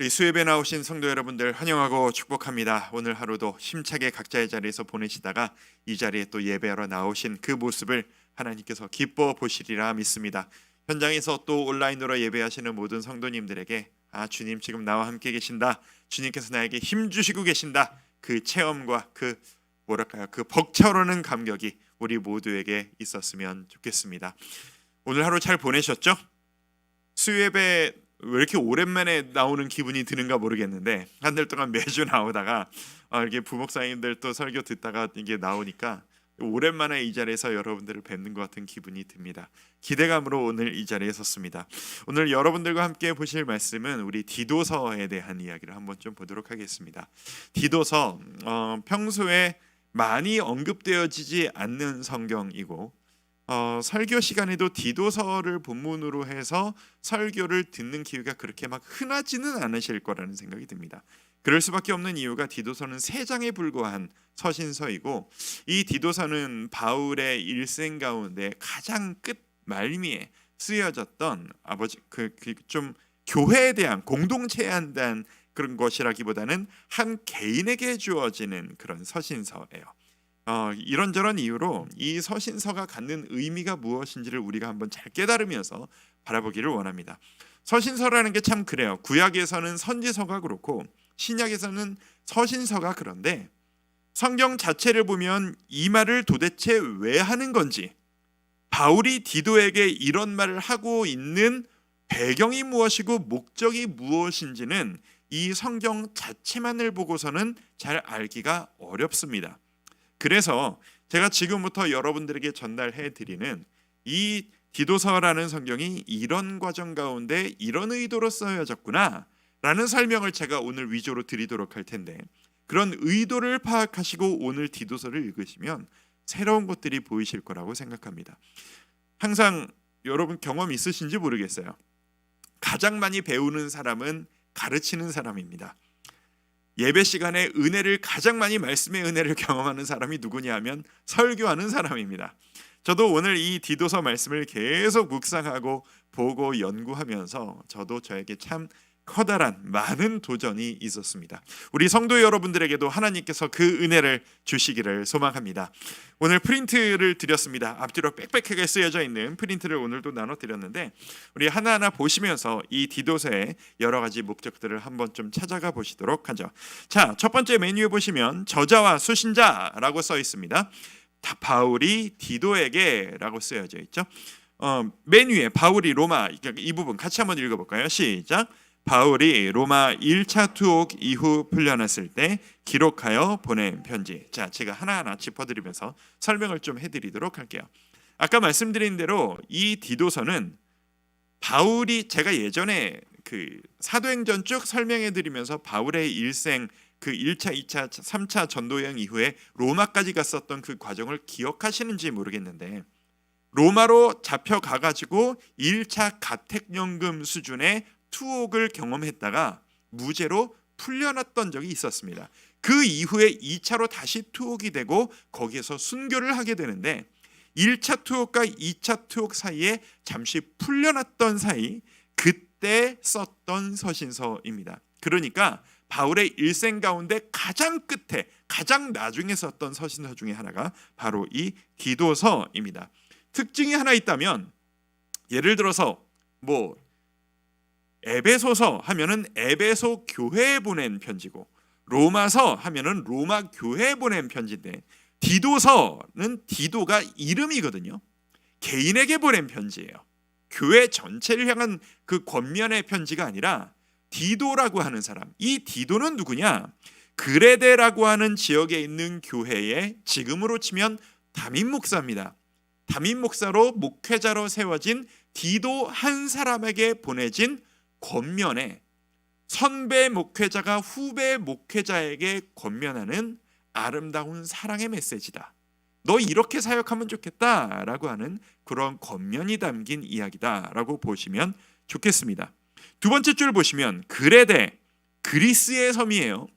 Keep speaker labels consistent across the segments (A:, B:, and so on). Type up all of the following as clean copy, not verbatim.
A: 우리 수협에 나오신 성도 여러분들 환영하고 축복합니다. 오늘 하루도 힘차게 각자의 자리에서 보내시다가 이 자리에 또 예배하러 나오신 그 모습을 하나님께서 기뻐 보시리라 믿습니다. 현장에서 또 온라인으로 예배하시는 모든 성도님들에게 주님 지금 나와 함께 계신다. 주님께서 나에게 힘 주시고 계신다. 그 체험과 그 벅차오르는 감격이 우리 모두에게 있었으면 좋겠습니다. 오늘 하루 잘 보내셨죠? 수협에 왜 이렇게 오랜만에 나오는 기분이 드는가 모르겠는데 한 달 동안 매주 나오다가 이렇게 부목사님들 또 설교 듣다가 이게 나오니까 오랜만에 이 자리에서 여러분들을 뵙는 것 같은 기분이 듭니다. 기대감으로 오늘 이 자리에 섰습니다. 오늘 여러분들과 함께 보실 말씀은 우리 디도서에 대한 이야기를 한번 좀 보도록 하겠습니다. 디도서 평소에 많이 언급되어지지 않는 성경이고 설교 시간에도 디도서를 본문으로 해서 설교를 듣는 기회가 그렇게 막 흔하지는 않으실 거라는 생각이 듭니다. 그럴 수밖에 없는 이유가 디도서는 3장에 불과한 서신서이고 이 디도서는 바울의 일생 가운데 가장 끝 말미에 쓰여졌던 좀 교회에 대한 공동체에 대한 그런 것이라기보다는 한 개인에게 주어지는 그런 서신서예요. 이런저런 이유로 이 서신서가 갖는 의미가 무엇인지를 우리가 한번 잘 깨달으면서 바라보기를 원합니다. 서신서라는 게 참 그래요. 구약에서는 선지서가 그렇고 신약에서는 서신서가 그런데 성경 자체를 보면 이 말을 도대체 왜 하는 건지, 바울이 디도에게 이런 말을 하고 있는 배경이 무엇이고 목적이 무엇인지는 이 성경 자체만을 보고서는 잘 알기가 어렵습니다. 그래서 제가 지금부터 여러분들에게 전달해 드리는 이 디도서라는 성경이 이런 과정 가운데 이런 의도로 쓰여졌구나 라는 설명을 제가 오늘 위주로 드리도록 할 텐데, 그런 의도를 파악하시고 오늘 디도서를 읽으시면 새로운 것들이 보이실 거라고 생각합니다. 항상 여러분 경험 있으신지 모르겠어요. 가장 많이 배우는 사람은 가르치는 사람입니다. 예배 시간에 은혜를 가장 많이 말씀의 은혜를 경험하는 사람이 누구냐 하면 설교하는 사람입니다. 저도 오늘 이 디도서 말씀을 계속 묵상하고 보고 연구하면서 저도 저에게 참 커다란 많은 도전이 있었습니다. 우리 성도 여러분들에게도 하나님께서 그 은혜를 주시기를 소망합니다. 오늘 프린트를 드렸습니다. 앞뒤로 빽빽하게 쓰여져 있는 프린트를 오늘도 나눠드렸는데 우리 하나하나 보시면서 이 디도서의 여러 가지 목적들을 한번 좀 찾아가 보시도록 하죠. 자, 첫 번째 메뉴에 보시면 저자와 수신자라고 써 있습니다. 바울이 디도에게 라고 쓰여져 있죠. 맨 위에 바울이 로마, 이 부분 같이 한번 읽어볼까요? 시작. 바울이 로마 1차 투옥 이후 풀려났을 때 기록하여 보낸 편지. 자, 제가 하나하나 짚어드리면서 설명을 좀 해드리도록 할게요. 아까 말씀드린 대로 이 디도서는 바울이, 제가 예전에 그 사도행전 쭉 설명해드리면서 바울의 일생 그 1차, 2차, 3차 전도여행 이후에 로마까지 갔었던 그 과정을 기억하시는지 모르겠는데, 로마로 잡혀가가지고 1차 가택연금 수준의 투옥을 경험했다가 무죄로 풀려났던 적이 있었습니다. 그 이후에 2차로 다시 투옥이 되고 거기에서 순교를 하게 되는데 1차 투옥과 2차 투옥 사이에 잠시 풀려났던 사이, 그때 썼던 서신서입니다. 그러니까 바울의 일생 가운데 가장 끝에 가장 나중에 썼던 서신서 중에 하나가 바로 이 디도서입니다. 특징이 하나 있다면, 예를 들어서 에베소서 하면은 에베소 교회에 보낸 편지고, 로마서 하면은 로마 교회에 보낸 편지인데, 디도서는 디도가 이름이거든요. 개인에게 보낸 편지예요. 교회 전체를 향한 그 권면의 편지가 아니라 디도라고 하는 사람, 이 디도는 누구냐? 그레데라고 하는 지역에 있는 교회에 지금으로 치면 담임 목사입니다. 담임 목사로 목회자로 세워진 디도 한 사람에게 보내진 권면에, 선배 목회자가 후배 목회자에게 권면하는 아름다운 사랑의 메시지다. 너 이렇게 사역하면 좋겠다라고 하는 그런 권면이 담긴 이야기다라고 보시면 좋겠습니다. 두 번째 줄 보시면 그레데, 그리스의 섬이에요.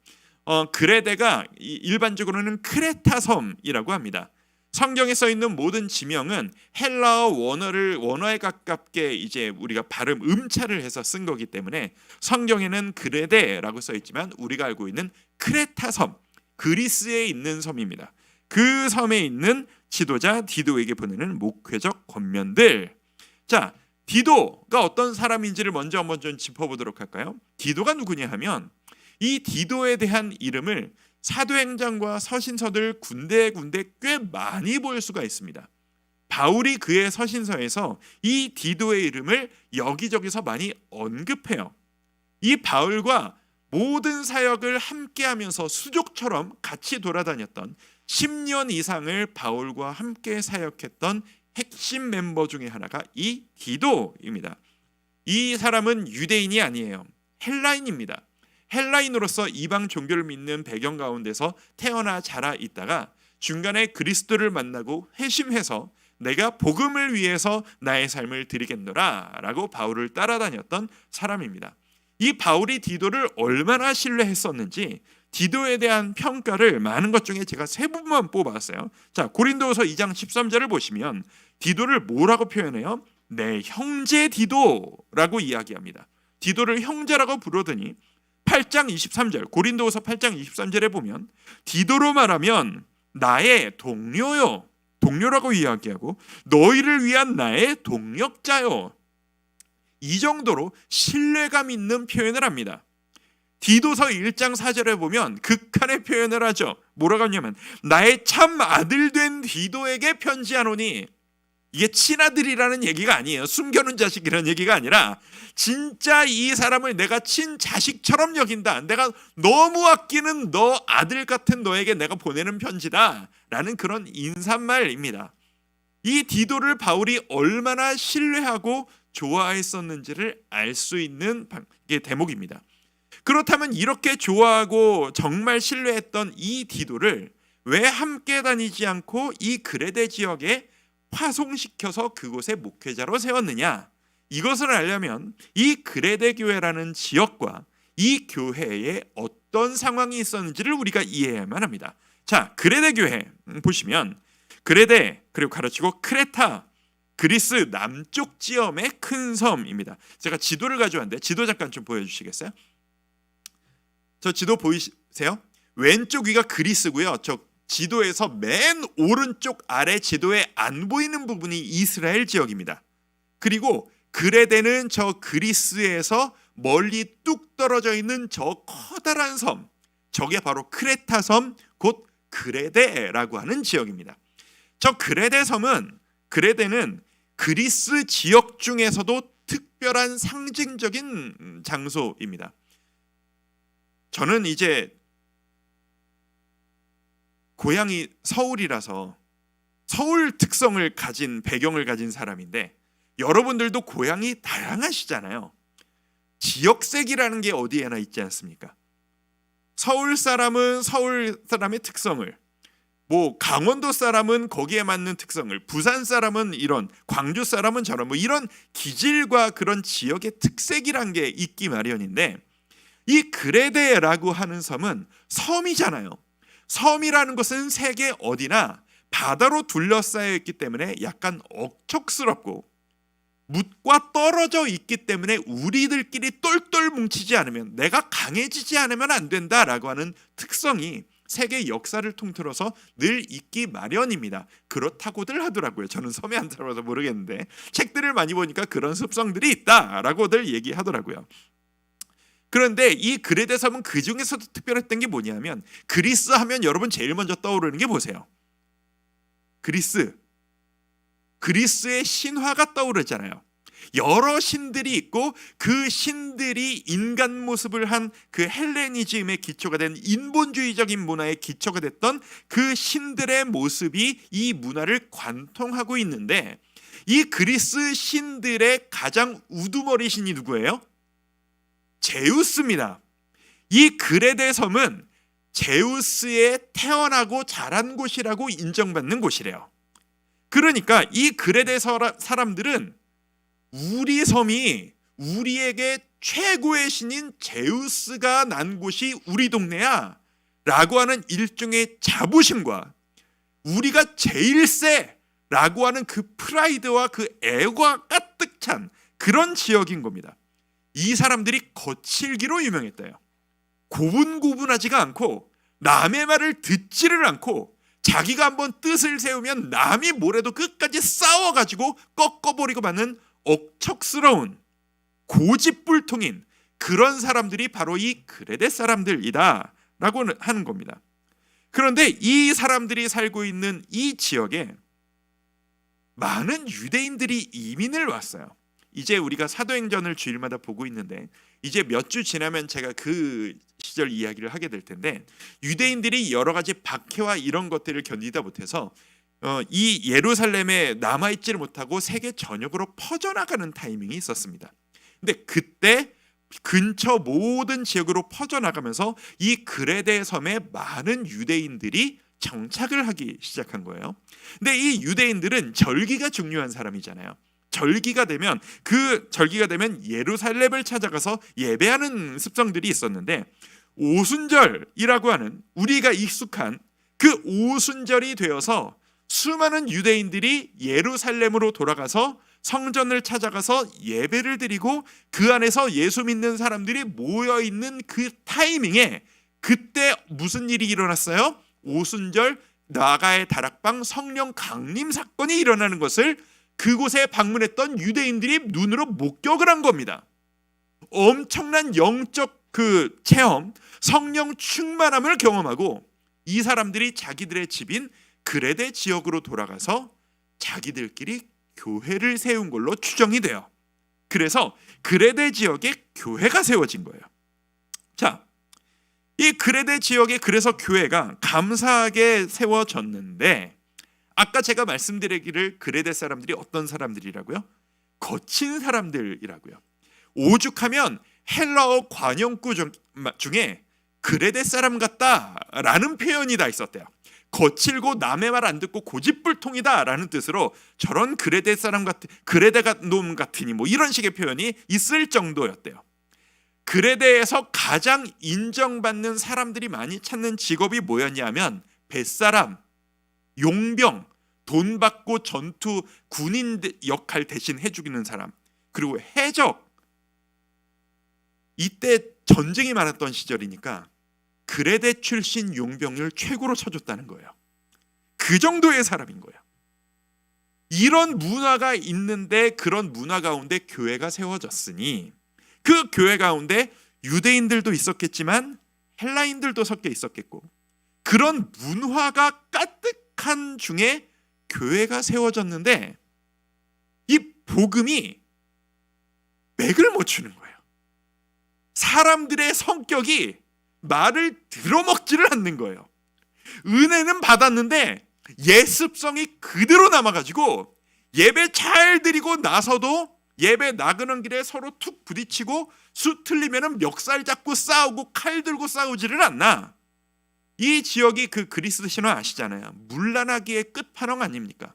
A: 그레데가 일반적으로는 크레타 섬이라고 합니다. 성경에 써 있는 모든 지명은 헬라어 원어에 가깝게 이제 우리가 발음 음차를 해서 쓴 거기 때문에 성경에는 그레데라고 써 있지만 우리가 알고 있는 크레타 섬, 그리스에 있는 섬입니다. 그 섬에 있는 지도자 디도에게 보내는 목회적 권면들. 자, 디도가 어떤 사람인지를 먼저 한번 좀 짚어보도록 할까요? 디도가 누구냐 하면 이 디도에 대한 이름을 사도행전과 서신서들 군데군데 꽤 많이 볼 수가 있습니다. 바울이 그의 서신서에서 이 디도의 이름을 여기저기서 많이 언급해요. 이 바울과 모든 사역을 함께하면서 수족처럼 같이 돌아다녔던 10년 이상을 바울과 함께 사역했던 핵심 멤버 중에 하나가 이 디도입니다. 이 사람은 유대인이 아니에요. 헬라인입니다. 헬라인으로서 이방 종교를 믿는 배경 가운데서 태어나 자라 있다가 중간에 그리스도를 만나고 회심해서 내가 복음을 위해서 나의 삶을 드리겠노라 라고 바울을 따라다녔던 사람입니다. 이 바울이 디도를 얼마나 신뢰했었는지 디도에 대한 평가를 많은 것 중에 제가 세 부분만 뽑았어요. 자, 고린도후서 2장 13절을 보시면 디도를 뭐라고 표현해요? 내 형제 디도라고 이야기합니다. 디도를 형제라고 부르더니 8장 23절 고린도후서 8장 23절에 보면 디도로 말하면 나의 동료요, 동료라고 이야기하고 너희를 위한 나의 동력자요. 이 정도로 신뢰감 있는 표현을 합니다. 디도서 1장 4절에 보면 극한의 표현을 하죠. 뭐라고 하냐면 나의 참 아들 된 디도에게 편지하노니, 이게 친아들이라는 얘기가 아니에요. 숨겨놓은 자식이라는 얘기가 아니라 진짜 이 사람을 내가 친자식처럼 여긴다, 내가 너무 아끼는 너 아들 같은 너에게 내가 보내는 편지다 라는 그런 인사말입니다. 이 디도를 바울이 얼마나 신뢰하고 좋아했었는지를 알 수 있는 대목입니다. 그렇다면 이렇게 좋아하고 정말 신뢰했던 이 디도를 왜 함께 다니지 않고 이 그레데 지역에 파송시켜서 그곳에 목회자로 세웠느냐? 이것을 알려면 이 그레데 교회라는 지역과 이 교회에 어떤 상황이 있었는지를 우리가 이해해야만 합니다. 자, 그레데 교회 보시면 그레데 그리고 가르치고 크레타, 그리스 남쪽 지역의 큰 섬입니다. 제가 지도를 가져왔는데 지도 잠깐 좀 보여주시겠어요? 저 지도 보이세요? 왼쪽 위가 그리스고요. 저 지도에서 맨 오른쪽 아래 지도에 안 보이는 부분이 이스라엘 지역입니다. 그리고 그레데는 저 그리스에서 멀리 뚝 떨어져 있는 저 커다란 섬, 저게 바로 크레타 섬, 곧 그레데라고 하는 지역입니다. 저 그레데는 그리스 지역 중에서도 특별한 상징적인 장소입니다. 저는 이제 고향이 서울이라서 서울 특성을 가진 배경을 가진 사람인데 여러분들도 고향이 다양하시잖아요. 지역색이라는 게 어디에나 있지 않습니까? 서울 사람은 서울 사람의 특성을, 강원도 사람은 거기에 맞는 특성을, 부산 사람은 이런, 광주 사람은 저런, 이런 기질과 그런 지역의 특색이란 게 있기 마련인데 이 그레데라고 하는 섬은 섬이잖아요. 섬이라는 것은 세계 어디나 바다로 둘러싸여 있기 때문에 약간 억척스럽고 묻과 떨어져 있기 때문에 우리들끼리 똘똘 뭉치지 않으면, 내가 강해지지 않으면 안 된다라고 하는 특성이 세계 역사를 통틀어서 늘 있기 마련입니다. 그렇다고들 하더라고요. 저는 섬에 안 살아서 모르겠는데 책들을 많이 보니까 그런 습성들이 있다라고들 얘기하더라고요. 그런데 이 그레데 섬은 그 중에서도 특별했던 게 뭐냐면, 그리스 하면 여러분 제일 먼저 떠오르는 게 보세요. 그리스의 신화가 떠오르잖아요. 여러 신들이 있고 그 신들이 인간 모습을 한 그 헬레니즘의 기초가 된 인본주의적인 문화의 기초가 됐던 그 신들의 모습이 이 문화를 관통하고 있는데, 이 그리스 신들의 가장 우두머리 신이 누구예요? 제우스입니다. 이 그레데 섬은 제우스의 태어나고 자란 곳이라고 인정받는 곳이래요. 그러니까 이 그레데 사람들은 우리 섬이 우리에게 최고의 신인 제우스가 난 곳이 우리 동네야 라고 하는 일종의 자부심과 우리가 제일 세라고 하는 그 프라이드와 그 애가 가득 찬 그런 지역인 겁니다. 이 사람들이 거칠기로 유명했대요. 고분고분하지가 않고 남의 말을 듣지를 않고 자기가 한번 뜻을 세우면 남이 뭐래도 끝까지 싸워가지고 꺾어버리고 마는 억척스러운 고집불통인 그런 사람들이 바로 이 그레데 사람들이다 라고 하는 겁니다. 그런데 이 사람들이 살고 있는 이 지역에 많은 유대인들이 이민을 왔어요. 이제 우리가 사도행전을 주일마다 보고 있는데 이제 몇 주 지나면 제가 그 시절 이야기를 하게 될 텐데, 유대인들이 여러 가지 박해와 이런 것들을 견디다 못해서 이 예루살렘에 남아있지를 못하고 세계 전역으로 퍼져나가는 타이밍이 있었습니다. 근데 그때 근처 모든 지역으로 퍼져나가면서 이 그레데 섬에 많은 유대인들이 정착을 하기 시작한 거예요. 근데 이 유대인들은 절기가 중요한 사람이잖아요. 절기가 되면 예루살렘을 찾아가서 예배하는 습성들이 있었는데, 오순절이라고 하는 우리가 익숙한 그 오순절이 되어서 수많은 유대인들이 예루살렘으로 돌아가서 성전을 찾아가서 예배를 드리고 그 안에서 예수 믿는 사람들이 모여 있는 그 타이밍에 그때 무슨 일이 일어났어요? 오순절 나가의 다락방 성령 강림 사건이 일어나는 것을 그곳에 방문했던 유대인들이 눈으로 목격을 한 겁니다. 엄청난 영적 그 체험, 성령 충만함을 경험하고 이 사람들이 자기들의 집인 그레데 지역으로 돌아가서 자기들끼리 교회를 세운 걸로 추정이 돼요. 그래서 그레데 지역에 교회가 세워진 거예요. 자, 이 그레데 지역에 그래서 교회가 감사하게 세워졌는데, 아까 제가 말씀드리기를 그레데 사람들이 어떤 사람들이라고요? 거친 사람들이라고요. 오죽하면 헬라어 관용구 중에 그레데 사람 같다라는 표현이 다 있었대요. 거칠고 남의 말 안 듣고 고집불통이다라는 뜻으로 저런 그레데 사람 같은, 그레데가 놈 같으니 뭐 이런 식의 표현이 있을 정도였대요. 그레데에서 가장 인정받는 사람들이 많이 찾는 직업이 뭐였냐면 뱃사람, 용병, 돈 받고 전투 군인 역할 대신 해주기는 사람, 그리고 해적. 이때 전쟁이 많았던 시절이니까 그레데 출신 용병을 최고로 쳐줬다는 거예요. 그 정도의 사람인 거예요. 이런 문화가 있는데 그런 문화 가운데 교회가 세워졌으니 그 교회 가운데 유대인들도 있었겠지만 헬라인들도 섞여 있었겠고, 그런 문화가 가득한 중에 교회가 세워졌는데 이 복음이 맥을 못 추는 거예요. 사람들의 성격이 말을 들어먹지를 않는 거예요. 은혜는 받았는데 예습성이 그대로 남아가지고 예배 잘 드리고 나서도 예배 나가는 길에 서로 툭 부딪히고 수 틀리면 멱살 잡고 싸우고 칼 들고 싸우지를 않나. 이 지역이 그 그리스 신화 아시잖아요. 문란하기의 끝판왕 아닙니까?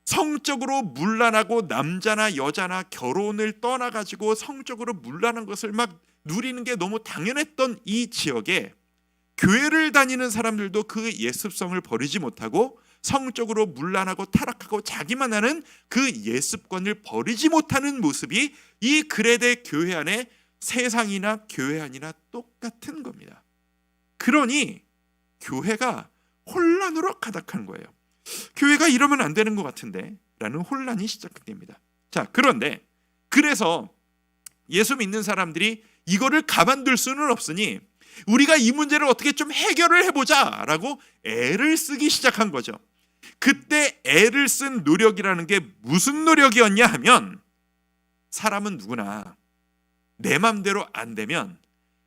A: 성적으로 문란하고 남자나 여자나 결혼을 떠나가지고 성적으로 문란한 것을 막 누리는 게 너무 당연했던 이 지역에 교회를 다니는 사람들도 그 예습성을 버리지 못하고 성적으로 문란하고 타락하고 자기만 하는 그 예습관을 버리지 못하는 모습이 이 그레데 교회 안에 세상이나 교회 안이나 똑같은 겁니다. 그러니 교회가 혼란으로 가득한 거예요. 교회가 이러면 안 되는 것 같은데 라는 혼란이 시작됩니다. 자, 그런데 그래서 예수 믿는 사람들이 이거를 가만둘 수는 없으니 우리가 이 문제를 어떻게 좀 해결을 해보자 라고 애를 쓰기 시작한 거죠. 그때 애를 쓴 노력이라는 게 무슨 노력이었냐 하면, 사람은 누구나 내 맘대로 안 되면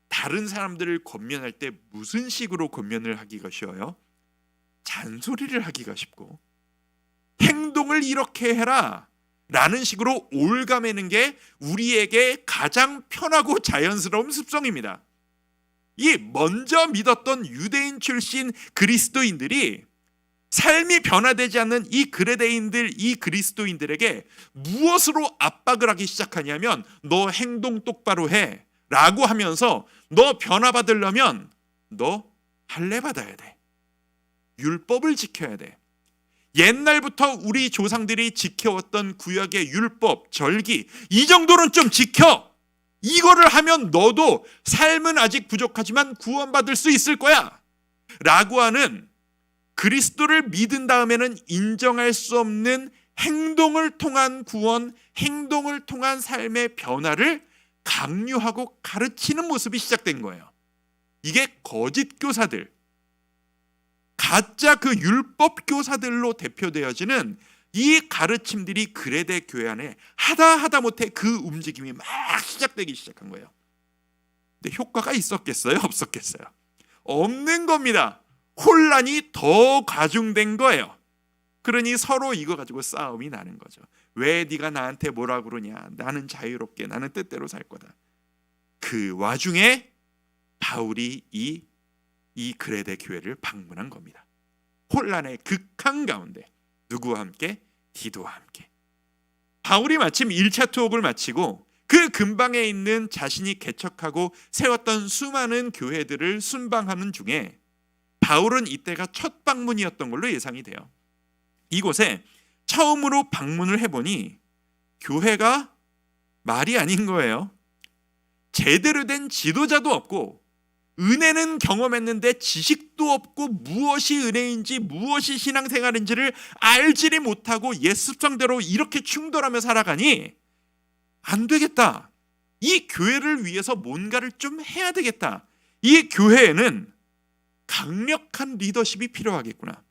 A: 다른 사람들을 권면할 때 무슨 식으로 권면을 하기가 쉬워요? 잔소리를 하기가 쉽고, 행동을 이렇게 해라 라는 식으로 올가매는 게 우리에게 가장 편하고 자연스러운 습성입니다. 이 먼저 믿었던 유대인 출신 그리스도인들이 삶이 변화되지 않는 이 그레데인들, 이 그리스도인들에게 무엇으로 압박을 하기 시작하냐면, 너 행동 똑바로 해 라고 하면서 너 변화받으려면 너 할례 받아야 돼. 율법을 지켜야 돼. 옛날부터 우리 조상들이 지켜왔던 구약의 율법, 절기, 이 정도는 좀 지켜. 이거를 하면 너도 삶은 아직 부족하지만 구원받을 수 있을 거야 라고 하는, 그리스도를 믿은 다음에는 인정할 수 없는 행동을 통한 구원, 행동을 통한 삶의 변화를 강요하고 가르치는 모습이 시작된 거예요. 이게 거짓 교사들, 가짜 그 율법 교사들로 대표되어지는 이 가르침들이 그레데 교회 안에 하다 못해 그 움직임이 막 시작되기 시작한 거예요. 근데 효과가 있었겠어요? 없었겠어요? 없는 겁니다. 혼란이 더 가중된 거예요. 그러니 서로 이거 가지고 싸움이 나는 거죠. 왜 네가 나한테 뭐라 그러냐? 나는 자유롭게, 나는 뜻대로 살 거다. 그 와중에 바울이 이 그레데 교회를 방문한 겁니다. 혼란의 극한 가운데 누구와 함께? 디도와 함께. 바울이 마침 1차 투옥을 마치고 그 근방에 있는 자신이 개척하고 세웠던 수많은 교회들을 순방하는 중에 바울은 이때가 첫 방문이었던 걸로 예상이 돼요. 이곳에 처음으로 방문을 해보니 교회가 말이 아닌 거예요. 제대로 된 지도자도 없고, 은혜는 경험했는데 지식도 없고, 무엇이 은혜인지 무엇이 신앙생활인지를 알지를 못하고 옛 습성대로 이렇게 충돌하며 살아가니 안 되겠다. 이 교회를 위해서 뭔가를 좀 해야 되겠다. 이 교회에는 강력한 리더십이 필요하겠구나.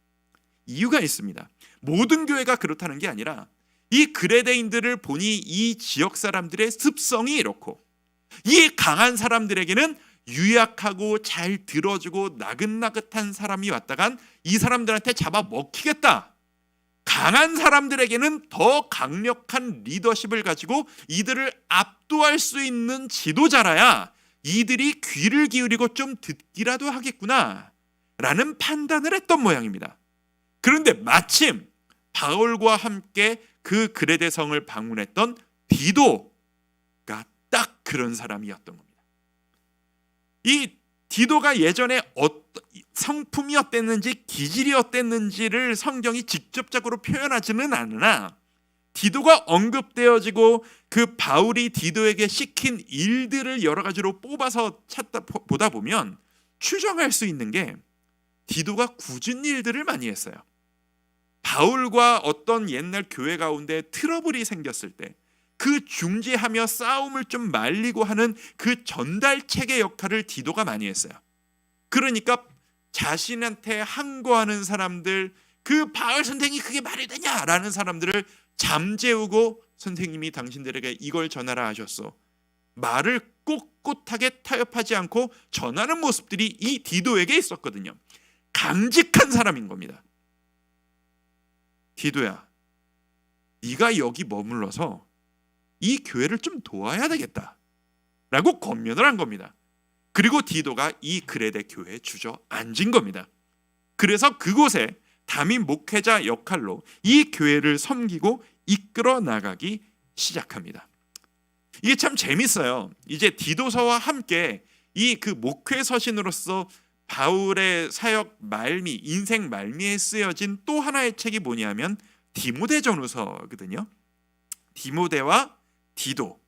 A: 이유가 있습니다. 모든 교회가 그렇다는 게 아니라 이 그레데인들을 보니 이 지역 사람들의 습성이 이렇고, 이 강한 사람들에게는 유약하고 잘 들어주고 나긋나긋한 사람이 왔다간 이 사람들한테 잡아 먹히겠다. 강한 사람들에게는 더 강력한 리더십을 가지고 이들을 압도할 수 있는 지도자라야 이들이 귀를 기울이고 좀 듣기라도 하겠구나 라는 판단을 했던 모양입니다. 그런데 마침 바울과 함께 그 그레데 성을 방문했던 디도가 딱 그런 사람이었던 겁니다. 이 디도가 예전에 성품이 어땠는지 기질이 어땠는지를 성경이 직접적으로 표현하지는 않으나 디도가 언급되어지고 그 바울이 디도에게 시킨 일들을 여러 가지로 뽑아서 보다 보면 추정할 수 있는 게 디도가 굳은 일들을 많이 했어요. 바울과 어떤 옛날 교회 가운데 트러블이 생겼을 때 그 중재하며 싸움을 좀 말리고 하는 그 전달책의 역할을 디도가 많이 했어요. 그러니까 자신한테 항거하는 사람들, 그 바울 선생이 그게 말이 되냐라는 사람들을 잠재우고, 선생님이 당신들에게 이걸 전하라 하셨어, 말을 꼿꼿하게 타협하지 않고 전하는 모습들이 이 디도에게 있었거든요. 강직한 사람인 겁니다. 디도야, 네가 여기 머물러서 이 교회를 좀 도와야 되겠다 라고 권면을 한 겁니다. 그리고 디도가 이 그레데 교회에 주저앉은 겁니다. 그래서 그곳에 담임 목회자 역할로 이 교회를 섬기고 이끌어 나가기 시작합니다. 이게 참 재밌어요. 이제 디도서와 함께 이 그 목회 서신으로서 바울의 사역 말미, 인생 말미에 쓰여진 또 하나의 책이 뭐냐면 디모데전후서거든요. 디모데와 디도,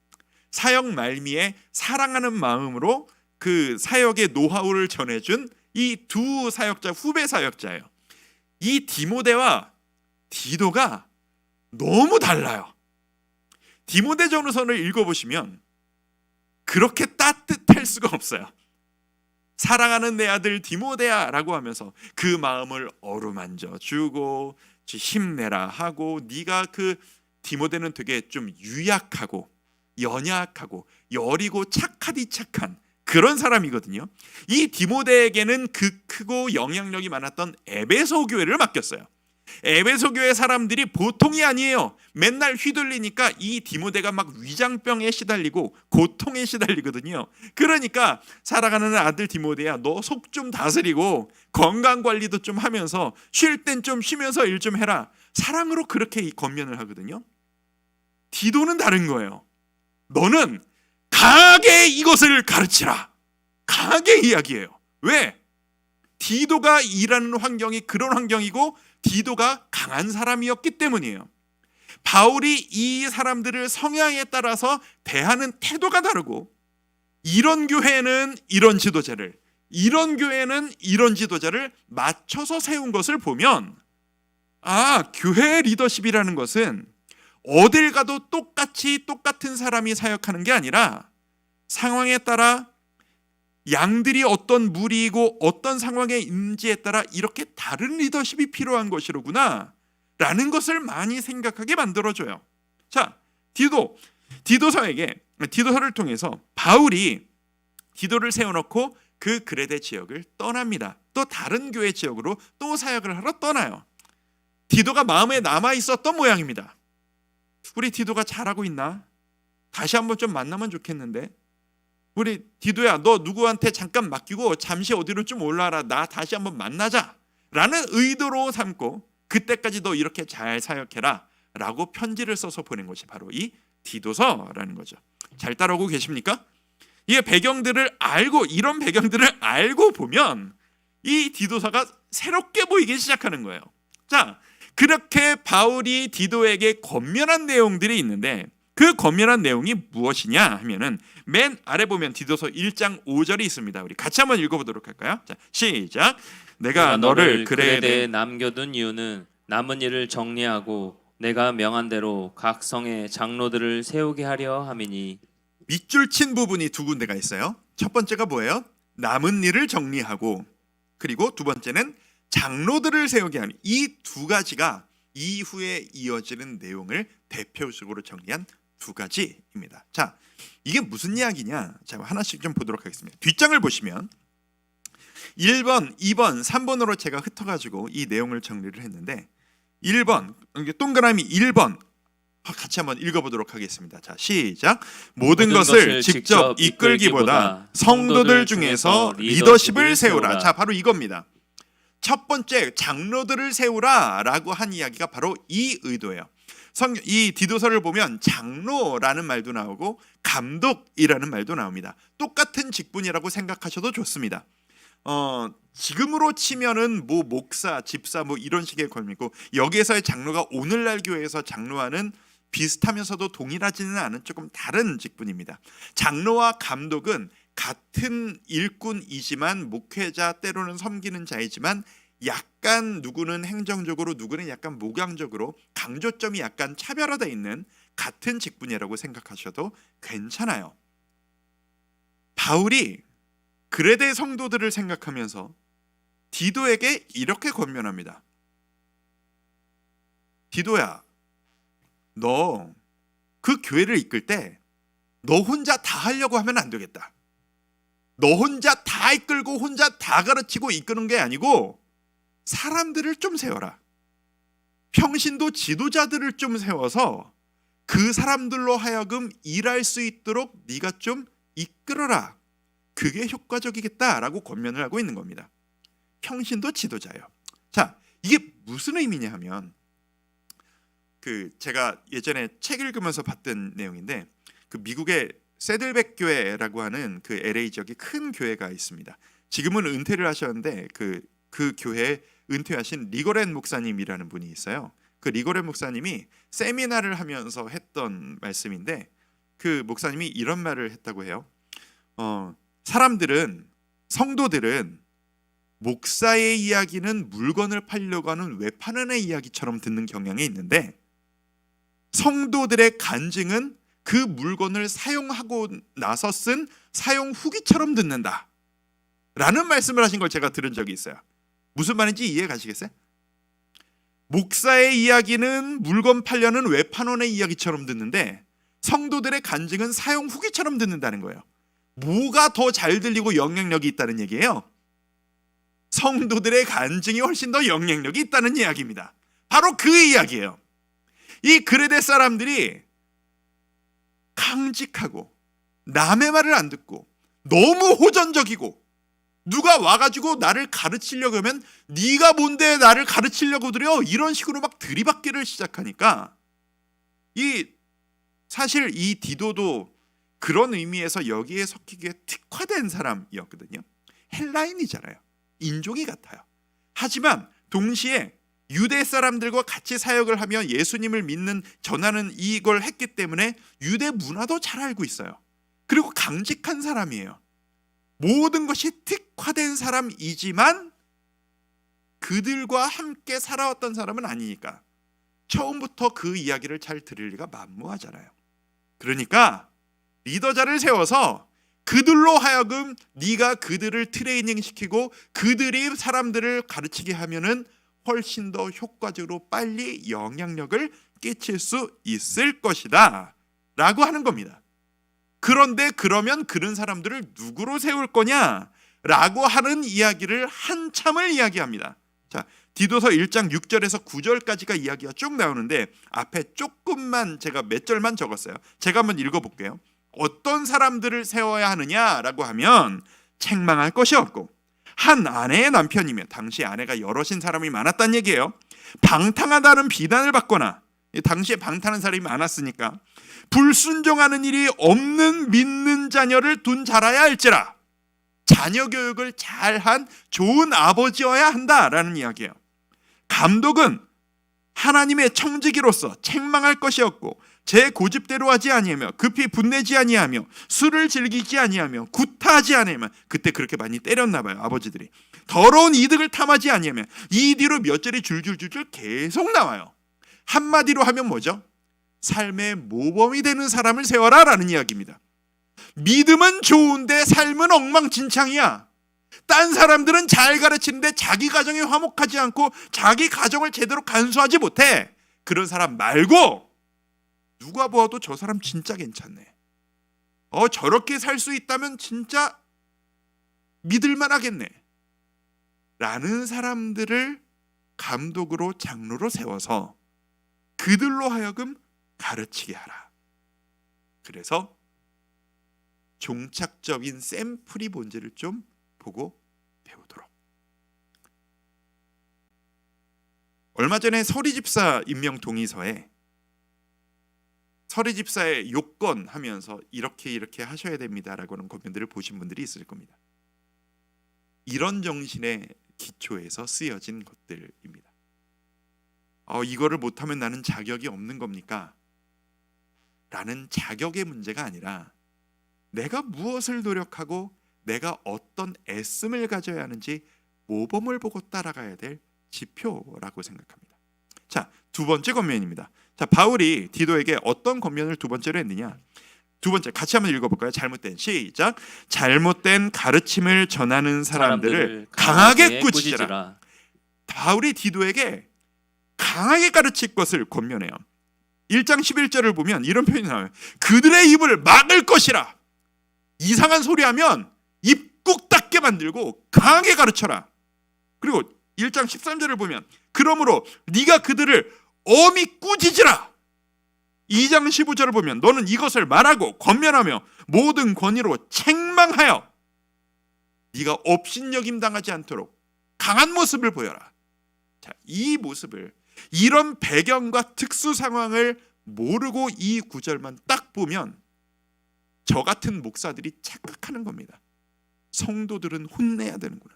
A: 사역 말미에 사랑하는 마음으로 그 사역의 노하우를 전해준 이 두 사역자, 후배 사역자예요. 이 디모데와 디도가 너무 달라요. 디모데전후서를 읽어보시면 그렇게 따뜻할 수가 없어요. 사랑하는 내 아들 디모데야 라고 하면서 그 마음을 어루만져 주고 힘내라 하고, 네가 그 디모데는 되게 좀 유약하고 연약하고 여리고 착하디 착한 그런 사람이거든요. 이 디모데에게는 그 크고 영향력이 많았던 에베소 교회를 맡겼어요. 에베소 교회 사람들이 보통이 아니에요. 맨날 휘둘리니까 이 디모데가 막 위장병에 시달리고 고통에 시달리거든요. 그러니까 사랑하는 아들 디모데야, 너 속 좀 다스리고 건강관리도 좀 하면서 쉴 땐 좀 쉬면서 일 좀 해라. 사랑으로 그렇게 권면을 하거든요. 디도는 다른 거예요. 너는 강하게 이것을 가르치라. 강하게 이야기해요. 왜? 디도가 일하는 환경이 그런 환경이고 디도가 강한 사람이었기 때문이에요. 바울이 이 사람들을 성향에 따라서 대하는 태도가 다르고, 이런 교회는 이런 지도자를, 이런 교회는 이런 지도자를 맞춰서 세운 것을 보면, 교회 리더십이라는 것은 어딜 가도 똑같은 사람이 사역하는 게 아니라 상황에 따라 양들이 어떤 무리이고 어떤 상황에 있는지에 따라 이렇게 다른 리더십이 필요한 것이로구나 라는 것을 많이 생각하게 만들어줘요. 자, 디도서를 통해서 바울이 디도를 세워놓고 그 그레데 지역을 떠납니다. 또 다른 교회 지역으로 또 사역을 하러 떠나요. 디도가 마음에 남아 있었던 모양입니다. 우리 디도가 잘하고 있나? 다시 한번 좀 만나면 좋겠는데, 우리 디도야, 너 누구한테 잠깐 맡기고 잠시 어디로 좀 올라와라, 나 다시 한번 만나자 라는 의도로 삼고, 그때까지 너 이렇게 잘 사역해라 라고 편지를 써서 보낸 것이 바로 이 디도서라는 거죠. 잘 따라오고 계십니까? 이런 배경들을 알고 보면 이 디도서가 새롭게 보이기 시작하는 거예요. 자, 그렇게 바울이 디도에게 권면한 내용들이 있는데, 그 권면한 내용이 무엇이냐 하면은 맨 아래 보면 디도서 1장 5절이 있습니다. 우리 같이 한번 읽어보도록 할까요? 자, 시작. 내가 너를 그레데에
B: 남겨둔 이유는 남은 일을 정리하고 내가 명한 대로 각 성에 장로들을 세우게 하려 함이니.
A: 밑줄 친 부분이 두 군데가 있어요. 첫 번째가 뭐예요? 남은 일을 정리하고, 그리고 두 번째는 장로들을 세우게 하는, 이 두 가지가 이후에 이어지는 내용을 대표적으로 정리한 두 가지입니다. 자, 이게 무슨 이야기냐? 자, 하나씩 좀 보도록 하겠습니다. 뒷장을 보시면 1번, 2번, 3번으로 제가 흩어가지고 이 내용을 정리를 했는데, 1번, 동그라미 1번 같이 한번 읽어보도록 하겠습니다. 자, 시작. 모든 것을 직접 이끌기보다 성도들 중에서 리더십을 세우라. 자, 바로 이겁니다. 첫 번째, 장로들을 세우라 라고 한 이야기가 바로 이 의도예요. 이 디도서를 보면 장로라는 말도 나오고 감독이라는 말도 나옵니다. 똑같은 직분이라고 생각하셔도 좋습니다. 지금으로 치면은 뭐 목사, 집사 뭐 이런 식의 권위고, 여기에서의 장로가 오늘날 교회에서 장로와는 비슷하면서도 동일하지는 않은 조금 다른 직분입니다. 장로와 감독은 같은 일꾼이지만, 목회자 때로는 섬기는 자이지만, 약간 누구는 행정적으로 누구는 약간 목양적으로 강조점이 약간 차별화되어 있는 같은 직분이라고 생각하셔도 괜찮아요. 바울이 그레데 성도들을 생각하면서 디도에게 이렇게 권면합니다. 디도야, 너 그 교회를 이끌 때 너 혼자 다 하려고 하면 안 되겠다. 너 혼자 다 이끌고 혼자 다 가르치고 이끄는 게 아니고 사람들을 좀 세워라. 평신도 지도자들을 좀 세워서 그 사람들로 하여금 일할 수 있도록 네가 좀 이끌어라. 그게 효과적이겠다라고 권면을 하고 있는 겁니다. 평신도 지도자예요. 자, 이게 무슨 의미냐 하면, 제가 예전에 책 읽으면서 봤던 내용인데, 미국의 세들백 교회라고 하는 LA 지역에 큰 교회가 있습니다. 지금은 은퇴를 하셨는데 그 교회에 은퇴하신 리거렌 목사님이라는 분이 있어요. 그 리거렌 목사님이 세미나를 하면서 했던 말씀인데, 그 목사님이 이런 말을 했다고 해요. 성도들은 목사의 이야기는 물건을 팔려고 하는 외파는 의 이야기처럼 듣는 경향이 있는데, 성도들의 간증은 그 물건을 사용하고 나서 쓴 사용 후기처럼 듣는다 라는 말씀을 하신 걸 제가 들은 적이 있어요. 무슨 말인지 이해 가시겠어요? 목사의 이야기는 물건 팔려는 외판원의 이야기처럼 듣는데, 성도들의 간증은 사용 후기처럼 듣는다는 거예요. 뭐가 더 잘 들리고 영향력이 있다는 얘기예요? 성도들의 간증이 훨씬 더 영향력이 있다는 이야기입니다. 바로 그 이야기예요. 이 그레데 사람들이 강직하고 남의 말을 안 듣고 너무 호전적이고, 누가 와가지고 나를 가르치려고 하면 네가 뭔데 나를 가르치려고 들여, 이런 식으로 막 들이받기를 시작하니까, 사실 이 디도도 그런 의미에서 여기에 섞이기에 특화된 사람이었거든요. 헬라인이잖아요. 인종이 같아요. 하지만 동시에 유대 사람들과 같이 사역을 하며 예수님을 믿는 전하는 이걸 했기 때문에 유대 문화도 잘 알고 있어요. 그리고 강직한 사람이에요. 모든 것이 특화된 사람이지만 그들과 함께 살아왔던 사람은 아니니까 처음부터 그 이야기를 잘 들을 리가 만무하잖아요. 그러니까 리더자를 세워서 그들로 하여금 네가 그들을 트레이닝시키고 그들이 사람들을 가르치게 하면은 훨씬 더 효과적으로 빨리 영향력을 끼칠 수 있을 것이다 라고 하는 겁니다. 그런데 그러면 그런 사람들을 누구로 세울 거냐 라고 하는 이야기를 한참을 이야기합니다. 자, 디도서 1장 6절에서 9절까지가 이야기가 쭉 나오는데 앞에 조금만 제가 몇 절만 적었어요. 제가 한번 읽어볼게요. 어떤 사람들을 세워야 하느냐라고 하면 책망할 것이 없고 한 아내의 남편이며 당시 아내가 여럿인 사람이 많았다는 얘기예요. 방탕하다는 비난을 받거나 당시에 방탕한 사람이 많았으니까 불순종하는 일이 없는 믿는 자녀를 둔 자라야 할지라 자녀 교육을 잘한 좋은 아버지여야 한다라는 이야기예요. 감독은 하나님의 청지기로서 책망할 것이 없고 제 고집대로 하지 아니하며 급히 분내지 아니하며 술을 즐기지 아니하며 구타하지 아니하며 그때 그렇게 많이 때렸나 봐요 아버지들이. 더러운 이득을 탐하지 아니하며 이 뒤로 몇 절이 줄줄줄줄 계속 나와요. 한마디로 하면 뭐죠? 삶의 모범이 되는 사람을 세워라 라는 이야기입니다. 믿음은 좋은데 삶은 엉망진창이야. 딴 사람들은 잘 가르치는데 자기 가정에 화목하지 않고 자기 가정을 제대로 간수하지 못해. 그런 사람 말고 누가 보아도 저 사람 진짜 괜찮네. 저렇게 살 수 있다면 진짜 믿을만 하겠네. 라는 사람들을 감독으로 장로로 세워서 그들로 하여금 가르치게 하라. 그래서 종착적인 샘플이 뭔지를 좀 보고 배우도록. 얼마 전에 서리집사 임명 동의서에 서리집사의 요건 하면서 이렇게 하셔야 됩니다라고 하는 권면들을 보신 분들이 있을 겁니다. 이런 정신의 기초에서 쓰여진 것들입니다. 이거를 못하면 나는 자격이 없는 겁니까? 라는 자격의 문제가 아니라 내가 무엇을 노력하고 내가 어떤 애씀을 가져야 하는지 모범을 보고 따라가야 될 지표라고 생각합니다. 자, 두 번째 권면입니다. 자, 바울이 디도에게 어떤 권면을 두 번째로 했느냐? 두 번째 같이 한번 읽어볼까요? 시작. 잘못된 가르침을 전하는 사람들을 강하게 꾸짖으라. 바울이 디도에게 강하게 가르칠 것을 권면해요. 1장 11절을 보면 이런 표현이 나와요. 그들의 입을 막을 것이라. 이상한 소리 하면 입 꾹 닫게 만들고 강하게 가르쳐라. 그리고 1장 13절을 보면 그러므로 네가 그들을 엄히 꾸짖으라. 2장 15절을 보면 너는 이것을 말하고 권면하며 모든 권위로 책망하여 네가 업신여김 당하지 않도록 강한 모습을 보여라. 자, 이 모습을 이런 배경과 특수 상황을 모르고 이 구절만 딱 보면 저 같은 목사들이 착각하는 겁니다. 성도들은 혼내야 되는구나.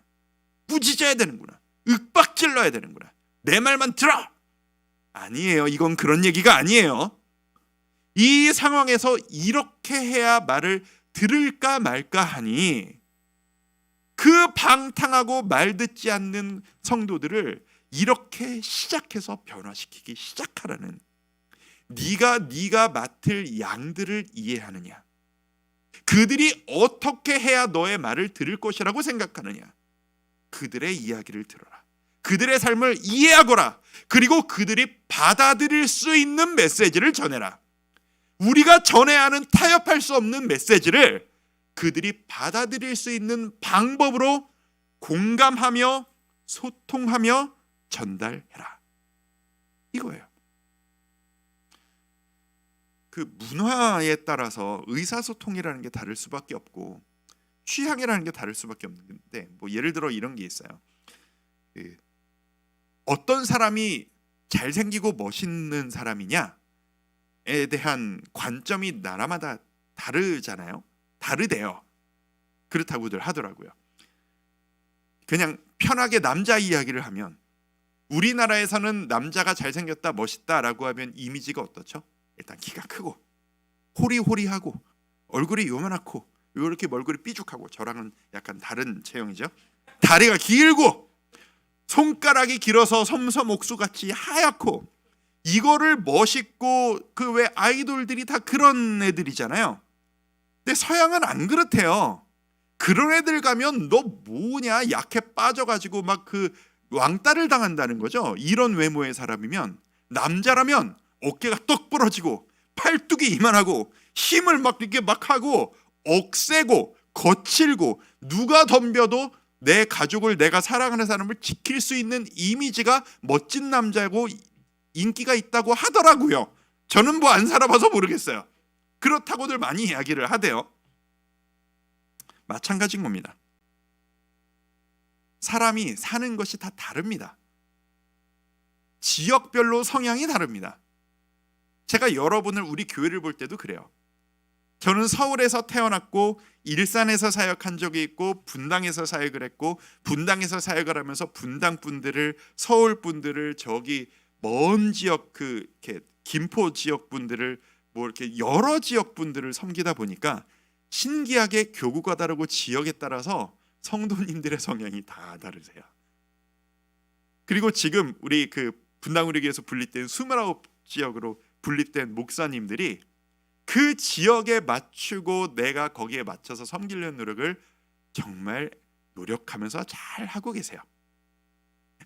A: 꾸짖어야 되는구나. 윽박질러야 되는구나. 내 말만 들어. 아니에요. 이건 그런 얘기가 아니에요. 이 상황에서 이렇게 해야 말을 들을까 말까 하니 그 방탕하고 말 듣지 않는 성도들을 이렇게 시작해서 변화시키기 시작하라는, 네가 맡을 양들을 이해하느냐, 그들이 어떻게 해야 너의 말을 들을 것이라고 생각하느냐, 그들의 이야기를 들어라. 그들의 삶을 이해하거라. 그리고 그들이 받아들일 수 있는 메시지를 전해라. 우리가 전해야 하는 타협할 수 없는 메시지를 그들이 받아들일 수 있는 방법으로 공감하며 소통하며 전달해라. 이거예요. 그 문화에 따라서 의사소통이라는 게 다를 수밖에 없고 취향이라는 게 다를 수밖에 없는데, 뭐 예를 들어 이런 게 있어요. 어떤 사람이 잘생기고 멋있는 사람이냐에 대한 관점이 나라마다 다르잖아요. 다르대요. 그렇다고들 하더라고요. 그냥 편하게 남자 이야기를 하면, 우리나라에서는 남자가 잘생겼다 멋있다라고 하면 이미지가 어떻죠? 일단 키가 크고 호리호리하고 얼굴이 요만하고 이렇게 얼굴이 삐죽하고, 저랑은 약간 다른 체형이죠. 다리가 길고 손가락이 길어서 섬섬 옥수같이 하얗고, 이거를 멋있고, 그 왜 아이돌들이 다 그런 애들이잖아요. 근데 서양은 안 그렇대요. 그런 애들 가면 너 뭐냐, 약해 빠져가지고 막 그 왕따를 당한다는 거죠. 이런 외모의 사람이면. 남자라면 어깨가 떡 부러지고 팔뚝이 이만하고 힘을 막 이렇게 막 하고 억세고 거칠고, 누가 덤벼도 내 가족을, 내가 사랑하는 사람을 지킬 수 있는 이미지가 멋진 남자고 인기가 있다고 하더라고요. 저는 뭐 안 살아봐서 모르겠어요. 그렇다고들 많이 이야기를 하대요. 마찬가지인 겁니다. 사람이 사는 것이 다 다릅니다. 지역별로 성향이 다릅니다. 제가 여러분을, 우리 교회를 볼 때도 그래요. 저는 서울에서 태어났고 일산에서 사역한 적이 있고 분당에서 사역을 했고, 분당에서 사역을 하면서 분당 분들을, 서울 분들을, 저기 먼 지역 이렇게 김포 지역 분들을, 뭐 이렇게 여러 지역 분들을 섬기다 보니까 신기하게 교구가 다르고 지역에 따라서 성도님들의 성향이 다 다르세요. 그리고 지금 우리 분당우리교회에서 분립된 29지역으로 분립된 목사님들이 그 지역에 맞추고 내가 거기에 맞춰서 섬기려는 노력을 정말 노력하면서 잘 하고 계세요.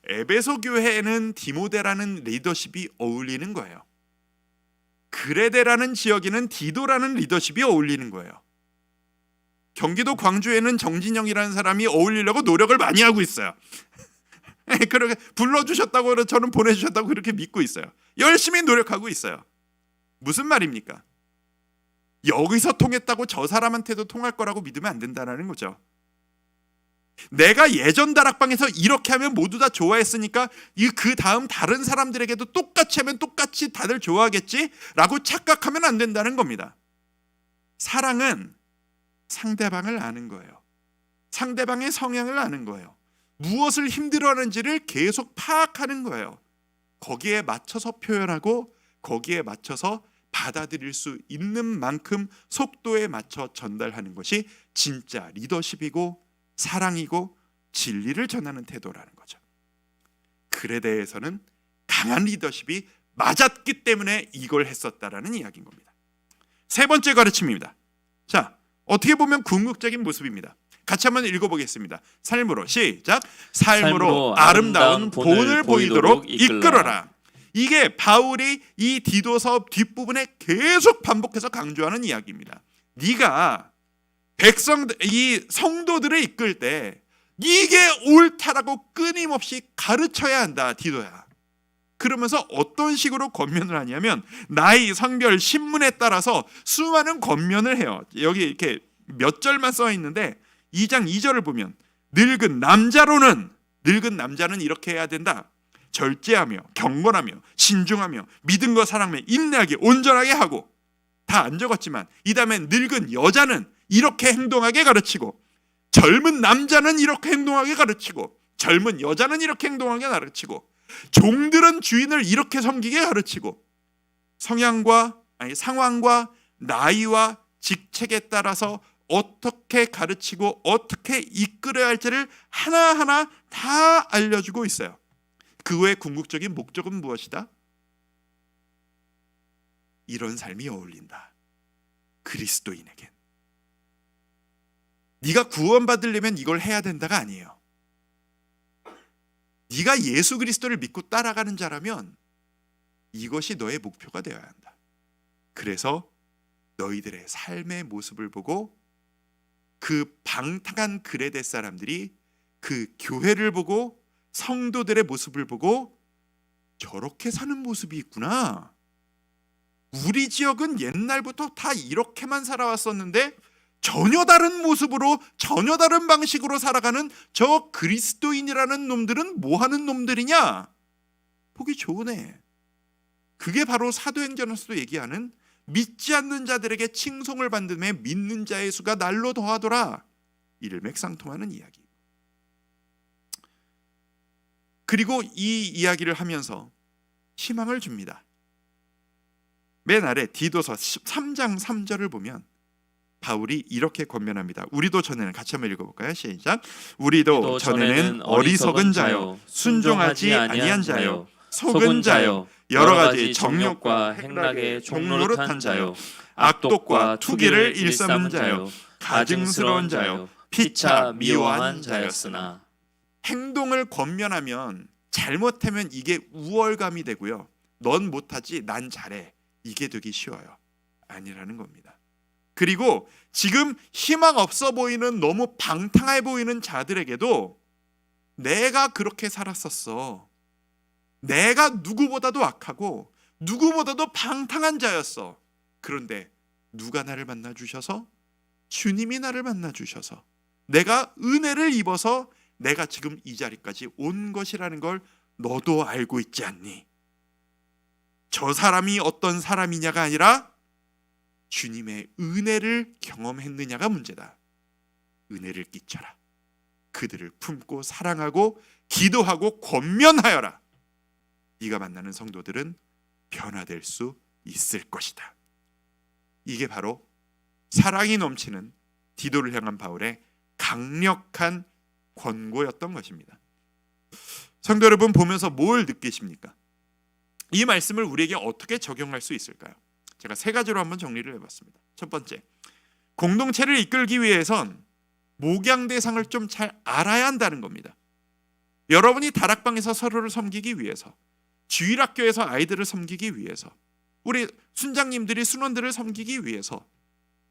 A: 에베소 교회에는 디모데라는 리더십이 어울리는 거예요. 그레데라는 지역에는 디도라는 리더십이 어울리는 거예요. 경기도 광주에는 정진영이라는 사람이 어울리려고 노력을 많이 하고 있어요. 그렇게 불러주셨다고, 저는 보내주셨다고 그렇게 믿고 있어요. 열심히 노력하고 있어요. 무슨 말입니까? 여기서 통했다고 저 사람한테도 통할 거라고 믿으면 안 된다는 거죠. 내가 예전 다락방에서 이렇게 하면 모두 다 좋아했으니까 그 다음 다른 사람들에게도 똑같이 하면 똑같이 다들 좋아하겠지? 라고 착각하면 안 된다는 겁니다. 사랑은 상대방을 아는 거예요. 상대방의 성향을 아는 거예요. 무엇을 힘들어하는지를 계속 파악하는 거예요. 거기에 맞춰서 표현하고 거기에 맞춰서 받아들일 수 있는 만큼 속도에 맞춰 전달하는 것이 진짜 리더십이고 사랑이고 진리를 전하는 태도라는 거죠. 글에 대해서는 강한 리더십이 맞았기 때문에 이걸 했었다라는 이야기인 겁니다. 세 번째 가르침입니다. 자, 어떻게 보면 궁극적인 모습입니다. 같이 한번 읽어보겠습니다. 삶으로 시작. 삶으로 아름다운 본을 보이도록 이끌어라. 이게 바울이 이 디도서 뒷부분에 계속 반복해서 강조하는 이야기입니다. 네가 이 성도들을 이끌 때 이게 옳다라고 끊임없이 가르쳐야 한다, 디도야. 그러면서 어떤 식으로 권면을 하냐면 나이, 성별, 신문에 따라서 수많은 권면을 해요. 여기 이렇게 몇 절만 써 있는데 2장 2절을 보면 늙은 남자는 이렇게 해야 된다. 절제하며 경건하며 신중하며 믿음과 사랑하며 인내하게 온전하게 하고, 다 안 적었지만 이 다음에 늙은 여자는 이렇게 행동하게 가르치고, 젊은 남자는 이렇게 행동하게 가르치고, 젊은 여자는 이렇게 행동하게 가르치고, 종들은 주인을 이렇게 섬기게 가르치고, 상황과 나이와 직책에 따라서 어떻게 가르치고 어떻게 이끌어야 할지를 하나하나 다 알려주고 있어요. 그 외의 궁극적인 목적은 무엇이다? 이런 삶이 어울린다, 그리스도인에겐. 네가 구원받으려면 이걸 해야 된다가 아니에요. 네가 예수 그리스도를 믿고 따라가는 자라면 이것이 너의 목표가 되어야 한다. 그래서 너희들의 삶의 모습을 보고 그 방탕한 그레데 사람들이 그 교회를 보고 성도들의 모습을 보고 저렇게 사는 모습이 있구나. 우리 지역은 옛날부터 다 이렇게만 살아왔었는데 전혀 다른 모습으로, 전혀 다른 방식으로 살아가는 저 그리스도인이라는 놈들은 뭐 하는 놈들이냐? 보기 좋으네. 그게 바로 사도행전에서도 얘기하는 믿지 않는 자들에게 칭송을 받음에 믿는 자의 수가 날로 더하더라. 이를 맥상통하는 이야기. 그리고 이 이야기를 하면서 희망을 줍니다. 맨 아래 디도서 3장 3절을 보면 바울이 이렇게 권면합니다. 우리도 전에는 같이 한번 읽어볼까요? 시작. 우리도 전에는 어리석은 자요, 순종하지 아니한 자요, 속은 자요, 여러 가지 정욕과 행락에 종노릇한 자요, 악독과 투기를 일삼은 자요, 가증스러운 자요, 피차 미워한 자였으나. 행동을 권면하면 잘못하면 이게 우월감이 되고요. 넌 못하지, 난 잘해. 이게 되기 쉬워요. 아니라는 겁니다. 그리고 지금 희망 없어 보이는, 너무 방탕해 보이는 자들에게도 내가 그렇게 살았었어. 내가 누구보다도 악하고 누구보다도 방탕한 자였어. 그런데 누가 나를 만나 주셔서? 주님이 나를 만나 주셔서 내가 은혜를 입어서 내가 지금 이 자리까지 온 것이라는 걸 너도 알고 있지 않니? 저 사람이 어떤 사람이냐가 아니라 주님의 은혜를 경험했느냐가 문제다. 은혜를 끼쳐라. 그들을 품고 사랑하고 기도하고 권면하여라. 네가 만나는 성도들은 변화될 수 있을 것이다. 이게 바로 사랑이 넘치는 디도를 향한 바울의 강력한 권고였던 것입니다. 성도 여러분, 보면서 뭘 느끼십니까? 이 말씀을 우리에게 어떻게 적용할 수 있을까요? 제가 세 가지로 한번 정리를 해봤습니다. 첫 번째, 공동체를 이끌기 위해선 목양 대상을 좀 잘 알아야 한다는 겁니다. 여러분이 다락방에서 서로를 섬기기 위해서, 주일학교에서 아이들을 섬기기 위해서, 우리 순장님들이 순원들을 섬기기 위해서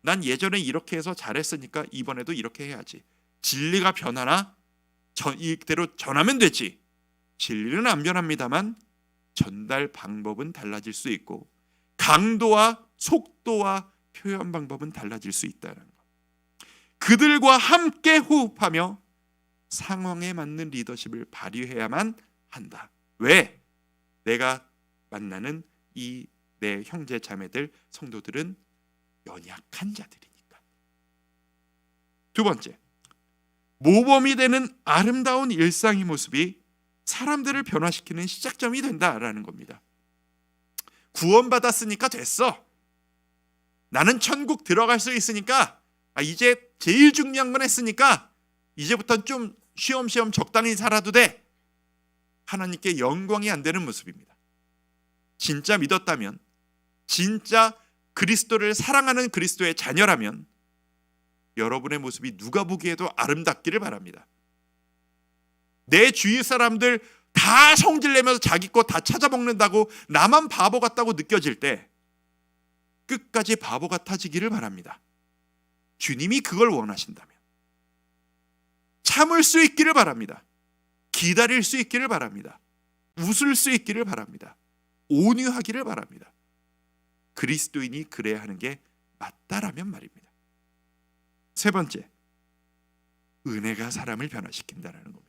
A: 난 예전에 이렇게 해서 잘했으니까 이번에도 이렇게 해야지. 진리가 변하나? 이대로 전하면 되지. 진리는 안 변합니다만 전달 방법은 달라질 수 있고 강도와 속도와 표현 방법은 달라질 수 있다는 것. 그들과 함께 호흡하며 상황에 맞는 리더십을 발휘해야만 한다. 왜? 내가 만나는 이 내 형제 자매들, 성도들은 연약한 자들이니까. 두 번째, 모범이 되는 아름다운 일상의 모습이 사람들을 변화시키는 시작점이 된다라는 겁니다. 구원받았으니까 됐어. 나는 천국 들어갈 수 있으니까, 이제 제일 중요한 건 했으니까 이제부터는 좀 쉬엄쉬엄 적당히 살아도 돼. 하나님께 영광이 안 되는 모습입니다. 진짜 믿었다면, 진짜 그리스도를 사랑하는 그리스도의 자녀라면 여러분의 모습이 누가 보기에도 아름답기를 바랍니다. 내 주위 사람들 다 성질내면서 자기 거 다 찾아먹는다고 나만 바보 같다고 느껴질 때 끝까지 바보 같아지기를 바랍니다. 주님이 그걸 원하신다면 참을 수 있기를 바랍니다. 기다릴 수 있기를 바랍니다. 웃을 수 있기를 바랍니다. 온유하기를 바랍니다. 그리스도인이 그래야 하는 게 맞다라면 말입니다. 세 번째, 은혜가 사람을 변화시킨다는 겁니다.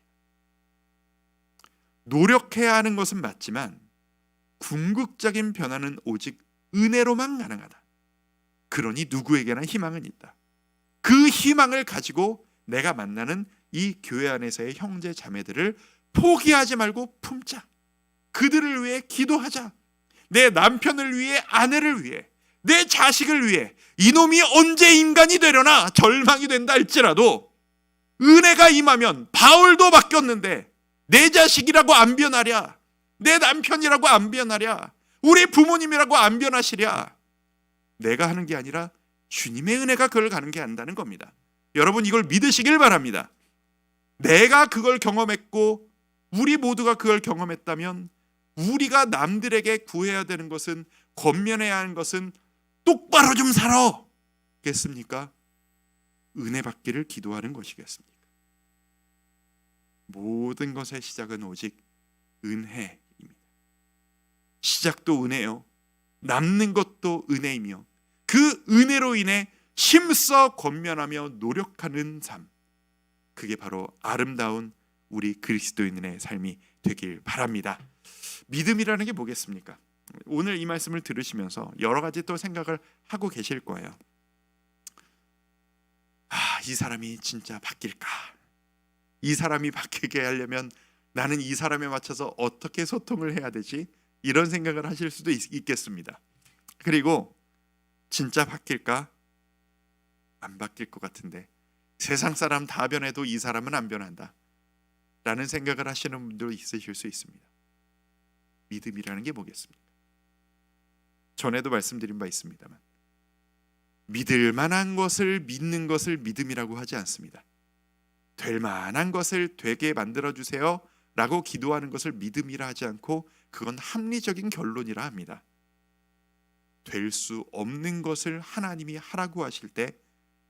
A: 노력해야 하는 것은 맞지만 궁극적인 변화는 오직 은혜로만 가능하다. 그러니 누구에게나 희망은 있다. 그 희망을 가지고 내가 만나는 이 교회 안에서의 형제 자매들을 포기하지 말고 품자. 그들을 위해 기도하자. 내 남편을 위해, 아내를 위해, 내 자식을 위해. 이놈이 언제 인간이 되려나 절망이 된다 할지라도 은혜가 임하면 바울도 바뀌었는데 내 자식이라고 안 변하랴, 내 남편이라고 안 변하랴, 우리 부모님이라고 안 변하시랴. 내가 하는 게 아니라 주님의 은혜가 그걸 가능케 한다는 겁니다. 여러분, 이걸 믿으시길 바랍니다. 내가 그걸 경험했고 우리 모두가 그걸 경험했다면 우리가 남들에게 구해야 되는 것은, 권면해야 하는 것은 똑바로 좀 살아 겠습니까? 은혜 받기를 기도하는 것이겠습니까? 모든 것의 시작은 오직 은혜입니다. 시작도 은혜요, 남는 것도 은혜이며 그 은혜로 인해 힘써 권면하며 노력하는 삶, 그게 바로 아름다운 우리 그리스도인의 삶이 되길 바랍니다. 믿음이라는 게 뭐겠습니까? 오늘 이 말씀을 들으시면서 여러 가지 또 생각을 하고 계실 거예요. 이 사람이 진짜 바뀔까? 이 사람이 바뀌게 하려면 나는 이 사람에 맞춰서 어떻게 소통을 해야 되지? 이런 생각을 하실 수도 있겠습니다. 그리고 진짜 바뀔까? 안 바뀔 것 같은데, 세상 사람 다 변해도 이 사람은 안 변한다 라는 생각을 하시는 분도 있으실 수 있습니다. 믿음이라는 게 뭐겠습니까? 전에도 말씀드린 바 있습니다만, 믿을 만한 것을 믿는 것을 믿음이라고 하지 않습니다. 될 만한 것을 되게 만들어 주세요 라고 기도하는 것을 믿음이라 하지 않고, 그건 합리적인 결론이라 합니다. 될 수 없는 것을 하나님이 하라고 하실 때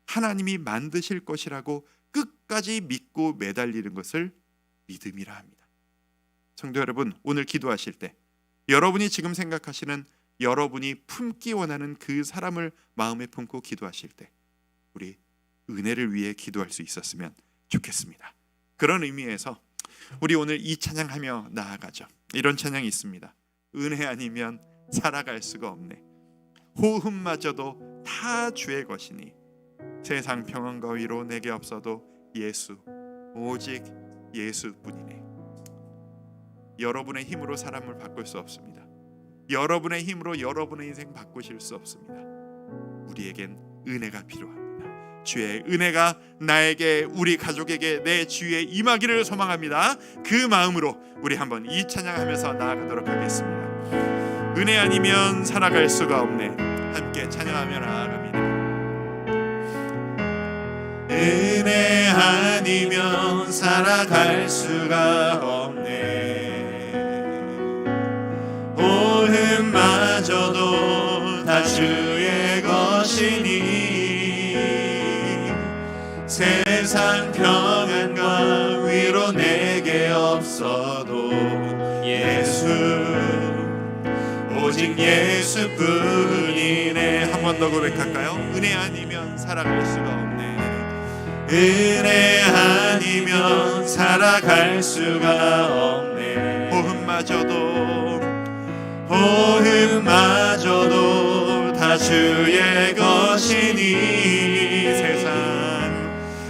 A: 하나님이 만드실 것이라고 끝까지 믿고 매달리는 것을 믿음이라 합니다. 성도 여러분, 오늘 기도하실 때 여러분이 지금 생각하시는, 여러분이 품기 원하는 그 사람을 마음에 품고 기도하실 때 우리 은혜를 위해 기도할 수 있었으면 좋겠습니다. 그런 의미에서 우리 오늘 이 찬양하며 나아가죠. 이런 찬양이 있습니다. 은혜 아니면 살아갈 수가 없네. 호흡마저도 다 주의 것이니 세상 평안과 위로 내게 없어도 예수, 오직 예수뿐이네. 여러분의 힘으로 사람을 바꿀 수 없습니다. 여러분의 힘으로 여러분의 인생 바꾸실 수 없습니다. 우리에겐 은혜가 필요합니다. 주의 은혜가 나에게, 우리 가족에게, 내 주위에 임하기를 소망합니다. 그 마음으로 우리 한번 이 찬양하면서 나아가도록 하겠습니다. 은혜 아니면 살아갈 수가 없네. 함께 찬양하며 나아갑니다.
C: 은혜 아니면 살아갈 수가 없네. 호흡마저도 다 주의 것이니 세상 평안과 위로 내게 없어도 예수, 오직 예수뿐이네.
A: 한 번 더 고백할까요? 은혜 아니면 살아갈 수가 없네.
C: 은혜 아니면 살아갈 수가 없네. 호흡마저도 다 주의 것이니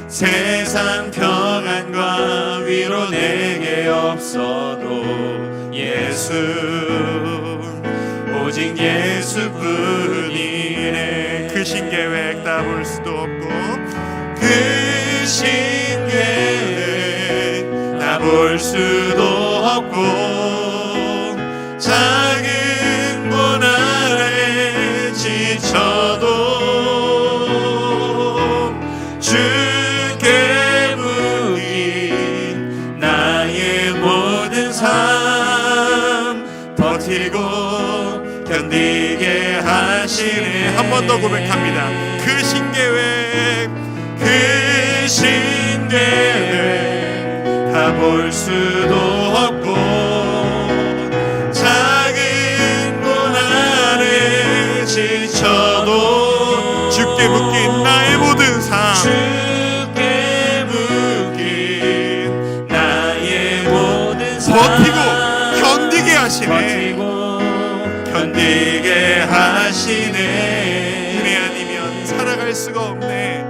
C: 세상 평안과 위로 내게 없어도 예수, 오직 예수뿐이네.
A: 그 신계획 다 볼 수도 없고,
C: 그 신계획 다 볼 수도 없고, 작은 고난에 지쳐도 주께 묻긴 나의 모든 삶 버티고 견디게 하시네.
A: 한 번 더 고백합니다. 그 신계획,
C: 그 신계획 다 볼 수도 없고, 작은 고난에 지쳐도
A: 주께 묶인 나의 모든 삶,
C: 주께 묶인 나의 모든 삶
A: 버티고 견디게 하시네.
C: 버티고 견디게 하시네.
A: 은혜 아니면 살아갈 수가 없네.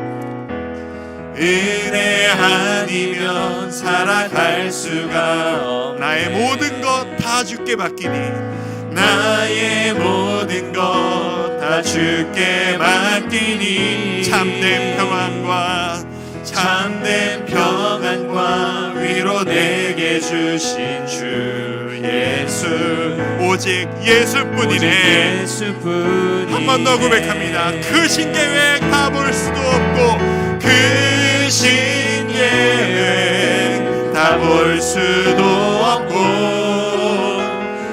C: 은혜 아니면 살아갈 수가 없네.
A: 나의 모든 것 다 주께 맡기니,
C: 나의 모든 것 다 주께 맡기니
A: 참된 평안과
C: 위로 내게 주신 주 예수,
A: 오직 예수뿐이네.
C: 예수뿐이네.
A: 한 번 더 고백합니다. 그 신계획 다 볼 수도 없고,
C: 그 신계획 다 볼 수도 없고,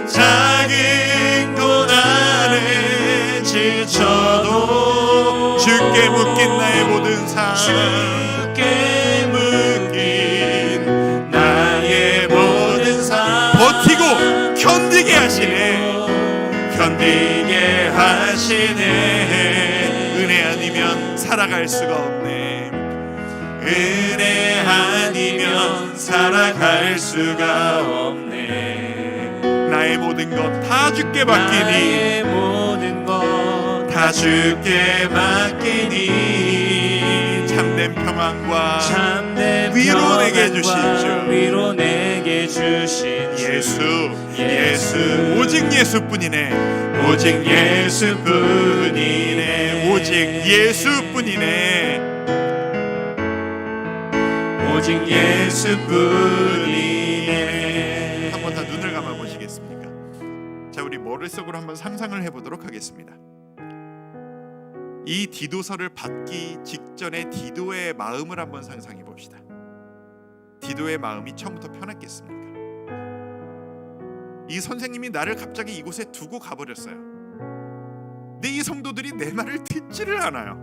C: 작은 고난에 지쳐도
A: 주께 묶인 나의 모든 삶,
C: 주께 묶인 나의 모든 삶
A: 버티고 견디게 하시네.
C: 견디게 하시네.
A: 은혜 아니면 살아갈 수가 없네.
C: 은혜 아니면 살아갈 수가 없네.
A: 나의 모든 것 다 주께 맡기니,
C: 나의 모든 것 다 주께 맡기니
A: 참된 평안과
C: 참된
A: 위로 내게
C: 평안과
A: 주신 주,
C: 위로 내게 주신 주
A: 예수 오직 예수뿐이네.
C: 오직 예수뿐이네
A: 오직 예수뿐이네.
C: 오직 예수뿐이네.
A: 한번 다 눈을 감아 보시겠습니까? 자, 우리 머릿속으로 한번 상상을 해보도록 하겠습니다. 이 디도서를 받기 직전에 디도의 마음을 한번 상상해 봅시다. 디도의 마음이 처음부터 편했겠습니까? 이 선생님이 나를 갑자기 이곳에 두고 가버렸어요. 근데 이 성도들이 내 말을 듣지를 않아요.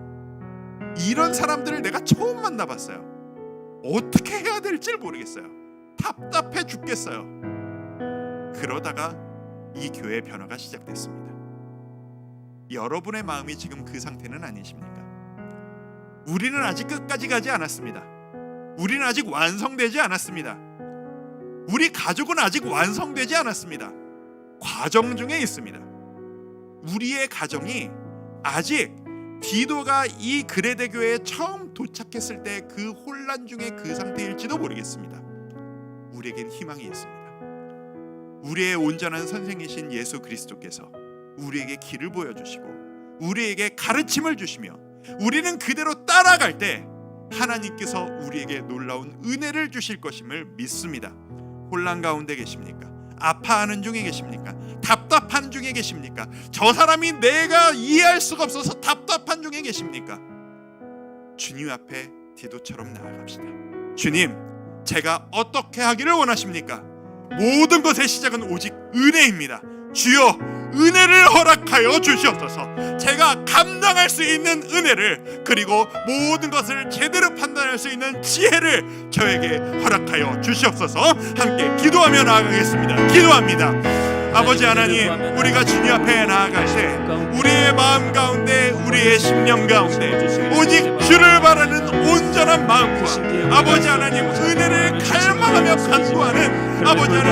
A: 이런 사람들을 내가 처음 만나봤어요. 어떻게 해야 될지 모르겠어요. 답답해 죽겠어요. 그러다가 이 교회 변화가 시작됐습니다. 여러분의 마음이 지금 그 상태는 아니십니까? 우리는 아직 끝까지 가지 않았습니다. 우리는 아직 완성되지 않았습니다. 우리 가족은 아직 완성되지 않았습니다. 과정 중에 있습니다. 우리의 가정이 아직 디도가 이 그레데 교회에 처음 도착했을 때 그 혼란 중에 그 상태일지도 모르겠습니다. 우리에겐 희망이 있습니다. 우리의 온전한 선생이신 예수 그리스도께서 우리에게 길을 보여주시고 우리에게 가르침을 주시며 우리는 그대로 따라갈 때 하나님께서 우리에게 놀라운 은혜를 주실 것임을 믿습니다. 혼란 가운데 계십니까? 아파하는 중에 계십니까? 답답한 중에 계십니까? 저 사람이 내가 이해할 수가 없어서 답답한 중에 계십니까? 주님 앞에 디도처럼 나아갑시다. 주님, 제가 어떻게 하기를 원하십니까? 모든 것의 시작은 오직 은혜입니다. 주여, 은혜를 허락하여 주시옵소서. 제가 감당할 수 있는 은혜를, 그리고 모든 것을 제대로 판단할 수 있는 지혜를 저에게 허락하여 주시옵소서. 함께 기도하며 나아가겠습니다. 기도합니다. 아버지 하나님, 우리가 주님 앞에 나아갈 때 우리의 마음 가운데, 우리의 심령 가운데 오직 주를 바라는 온전한 마음과 아버지 하나님 은혜를 갈망하며 간구하는 아버지 하나님